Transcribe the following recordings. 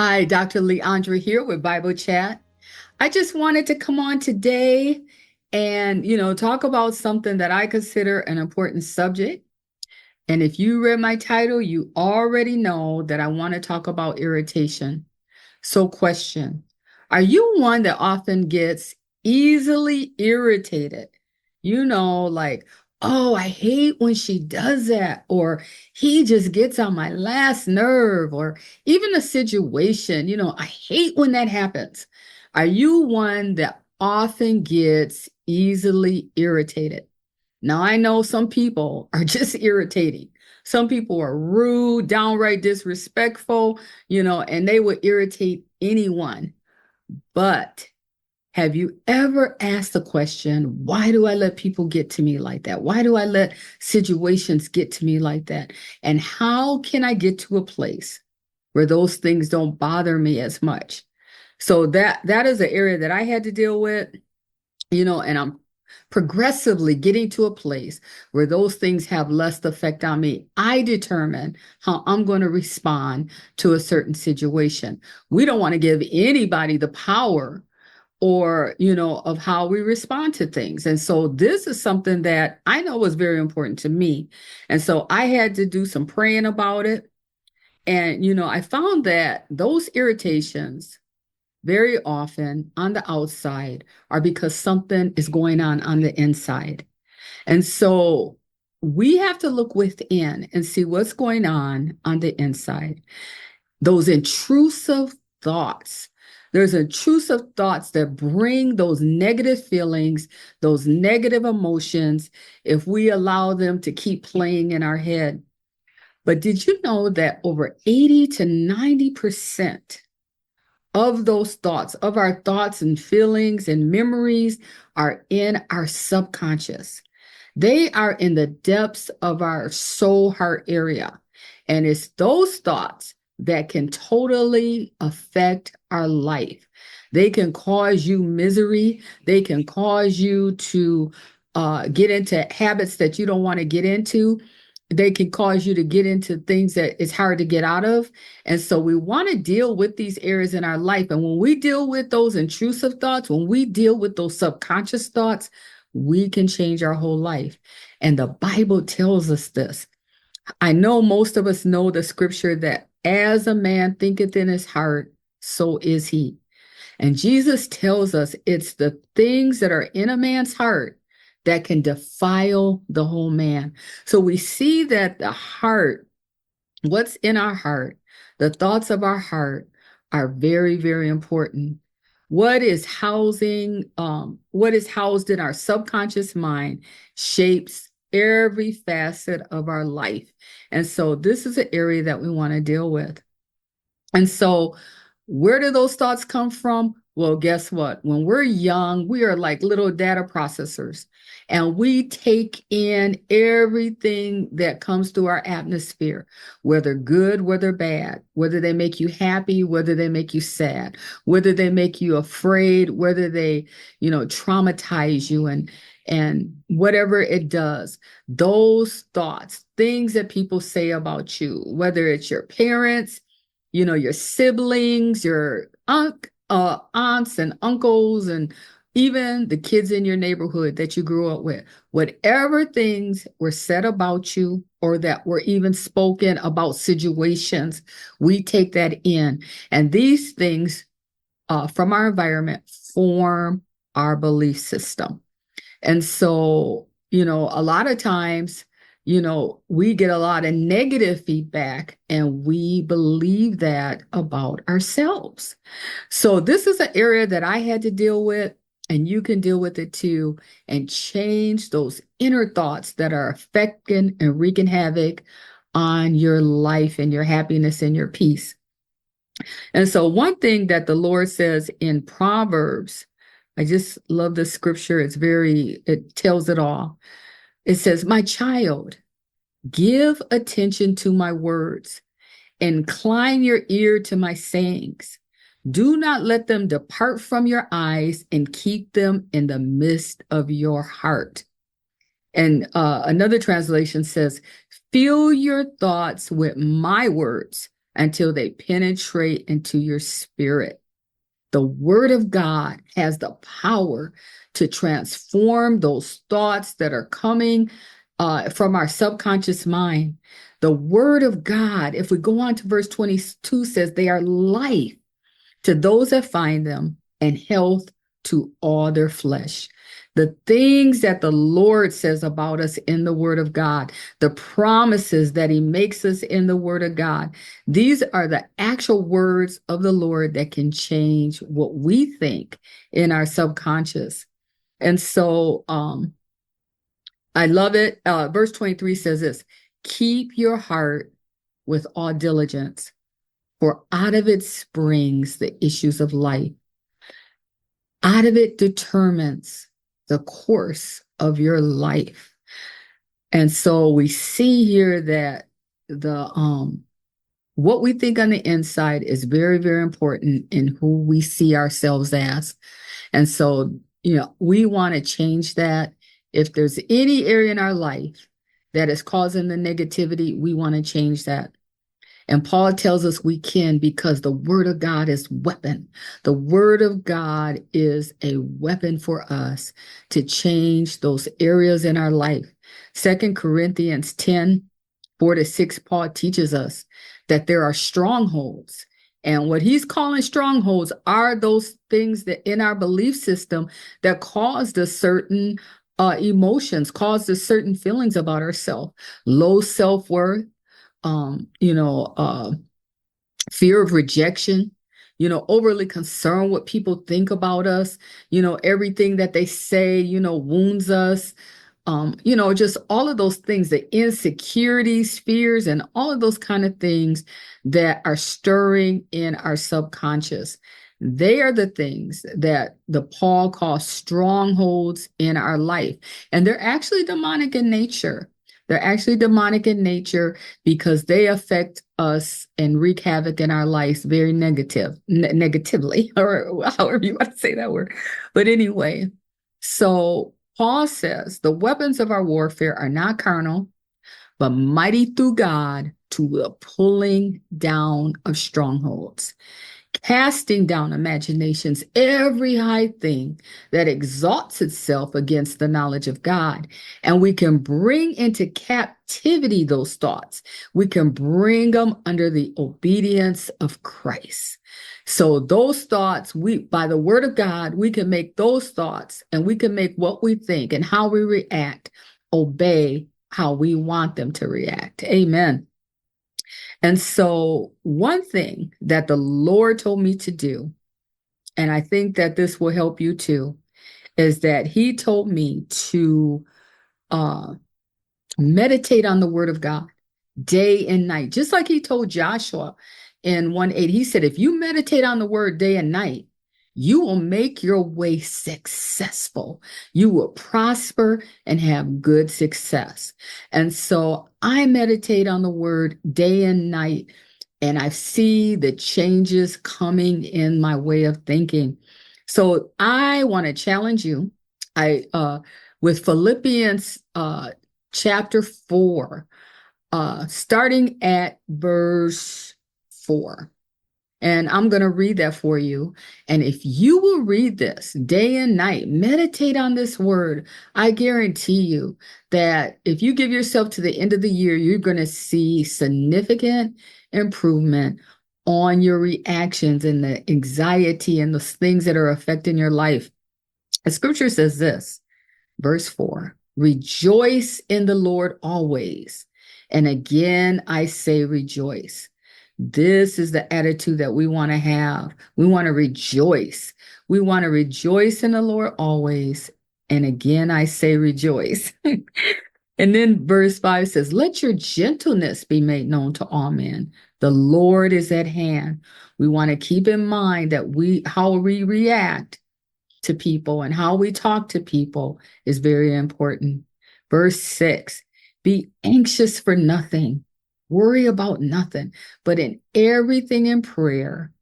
Hi, Dr. Leandra here with Bible Chat. I just wanted to come on today and, talk about something that I consider an important subject. And if you read my title, you already know that I want to talk about irritation. So, question: are you one that often gets easily irritated? Like, oh, I hate when she does that, or he just gets on my last nerve, or even a situation, I hate when that happens. Are you one that often gets easily irritated? Now, I know some people are just irritating. Some people are rude, downright disrespectful, and they would irritate anyone. But have you ever asked the question, why do I let people get to me like that? Why do I let situations get to me like that? And how can I get to a place where those things don't bother me as much? So that is an area that I had to deal with, and I'm progressively getting to a place where those things have less effect on me. I determine how I'm going to respond to a certain situation. We don't want to give anybody the power or, of how we respond to things. And so this is something that I know was very important to me. And so I had to do some praying about it. And, I found that those irritations very often on the outside are because something is going on the inside. And so we have to look within and see what's going on the inside. Those intrusive thoughts. There's intrusive thoughts that bring those negative feelings, those negative emotions, if we allow them to keep playing in our head. But did you know that over 80 to 90% of those thoughts, of our thoughts and feelings and memories, are in our subconscious? They are in the depths of our soul heart area. And it's those thoughts that can totally affect our life. They can cause you misery. They can cause you to get into habits that you don't want to get into. They can cause you to get into things that it's hard to get out of. And so we want to deal with these areas in our life. And when we deal with those intrusive thoughts, when we deal with those subconscious thoughts, we can change our whole life. And the Bible tells us this. I know most of us know the scripture that as a man thinketh in his heart, so is he. And Jesus tells us it's the things that are in a man's heart that can defile the whole man. So we see that the heart, what's in our heart, the thoughts of our heart are very, very important. What is housed in our subconscious mind shapes every facet of our life. And so this is an area that we want to deal with. And so where do those thoughts come from? Well, guess what? When we're young, we are like little data processors, and we take in everything that comes through our atmosphere, whether good, whether bad, whether they make you happy, whether they make you sad, whether they make you afraid, whether they, traumatize you, and whatever it does. Those thoughts, things that people say about you, whether it's your parents, your siblings, your aunts and uncles, and even the kids in your neighborhood that you grew up with, whatever things were said about you or that were even spoken about situations, we take that in. And these things from our environment form our belief system. And so, a lot of times, we get a lot of negative feedback and we believe that about ourselves. So this is an area that I had to deal with, and you can deal with it too, and change those inner thoughts that are affecting and wreaking havoc on your life and your happiness and your peace. And so one thing that the Lord says in Proverbs, I just love this scripture. It tells it all. It says, "My child, give attention to my words. Incline your ear to my sayings. Do not let them depart from your eyes, and keep them in the midst of your heart." And another translation says, "Fill your thoughts with my words. until they penetrate into your spirit. The word of God has the power to transform those thoughts that are coming from our subconscious mind. The word of God, if we go on to verse 22, says they are life to those that find them and health to all their flesh. The things that the Lord says about us in the word of God, the promises that he makes us in the word of God, these are the actual words of the Lord that can change what we think in our subconscious. And so I love it. Verse 23 says this, keep your heart with all diligence, for out of it springs the issues of life. Out of it determines the course of your life. And so we see here that the what we think on the inside is very, very important in who we see ourselves as. And so, we want to change that. If there's any area in our life that is causing the negativity, we want to change that. And Paul tells us we can, because the word of God is weapon. The word of God is a weapon for us to change those areas in our life. 2 Corinthians 10:4-6, Paul teaches us that there are strongholds. And what he's calling strongholds are those things that in our belief system that caused us certain emotions, caused us certain feelings about ourselves, low self-worth, fear of rejection, overly concerned what people think about us, everything that they say, wounds us, just all of those things, the insecurities, fears, and all of those kind of things that are stirring in our subconscious. They are the things that the Paul calls strongholds in our life. And they're actually demonic in nature. They're actually demonic in nature because they affect us and wreak havoc in our lives very negatively, or however you want to say that word. But anyway, so Paul says the weapons of our warfare are not carnal, but mighty through God to the pulling down of strongholds, casting down imaginations, every high thing that exalts itself against the knowledge of God. And we can bring into captivity those thoughts. We can bring them under the obedience of Christ. So those thoughts, by the word of God, we can make those thoughts, and we can make what we think and how we react obey how we want them to react. Amen. And so one thing that the Lord told me to do, and I think that this will help you too, is that he told me to meditate on the word of God day and night, just like he told Joshua in 1:8. He said, if you meditate on the word day and night, you will make your way successful. You will prosper and have good success. And so I meditate on the word day and night, and I see the changes coming in my way of thinking. So I want to challenge you. With Philippians chapter 4, starting at verse 4. And I'm going to read that for you. And if you will read this day and night, meditate on this word, I guarantee you that if you give yourself to the end of the year, you're going to see significant improvement on your reactions and the anxiety and the things that are affecting your life. The scripture says this, verse 4, rejoice in the Lord always. And again, I say rejoice. This is the attitude that we want to have. We want to rejoice. We want to rejoice in the Lord always. And again, I say rejoice. And then verse 5 says, let your gentleness be made known to all men. The Lord is at hand. We want to keep in mind that how we react to people and how we talk to people is very important. Verse 6, be anxious for nothing. Worry about nothing, but in everything in prayer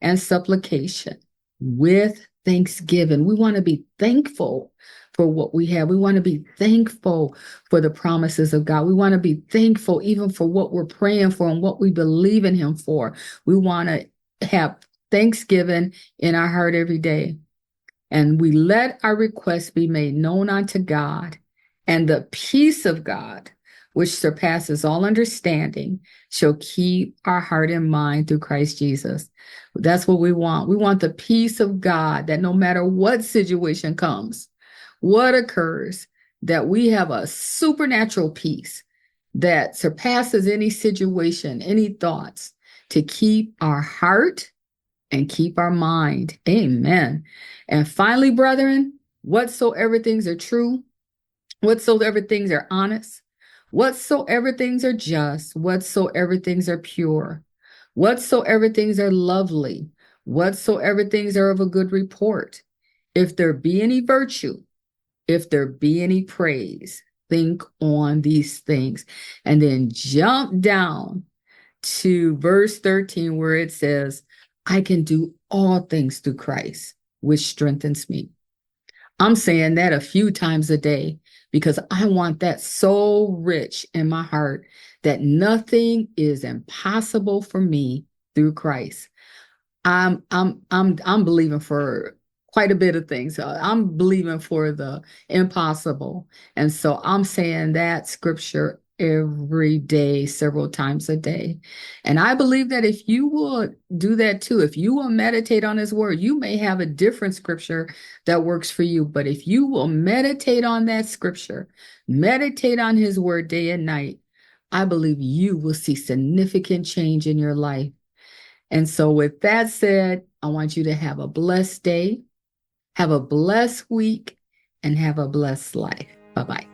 and supplication with thanksgiving. We want to be thankful for what we have. We want to be thankful for the promises of God. We want to be thankful even for what we're praying for and what we believe in him for. We want to have thanksgiving in our heart every day. And we let our requests be made known unto God, and the peace of God, which surpasses all understanding, shall keep our heart and mind through Christ Jesus. That's what we want. We want the peace of God, that no matter what situation comes, what occurs, that we have a supernatural peace that surpasses any situation, any thoughts, to keep our heart and keep our mind. Amen. And finally, brethren, whatsoever things are true, whatsoever things are honest, whatsoever things are just, whatsoever things are pure, whatsoever things are lovely, whatsoever things are of a good report, if there be any virtue, if there be any praise, think on these things. And then jump down to verse 13, where it says, I can do all things through Christ, which strengthens me. I'm saying that a few times a day because I want that so rich in my heart that nothing is impossible for me through Christ. I'm believing for quite a bit of things. I'm believing for the impossible. And so I'm saying that scripture every day, several times a day. And I believe that if you will do that too, if you will meditate on his word, you may have a different scripture that works for you. But if you will meditate on that scripture, meditate on his word day and night, I believe you will see significant change in your life. And so with that said, I want you to have a blessed day, have a blessed week, and have a blessed life. Bye-bye.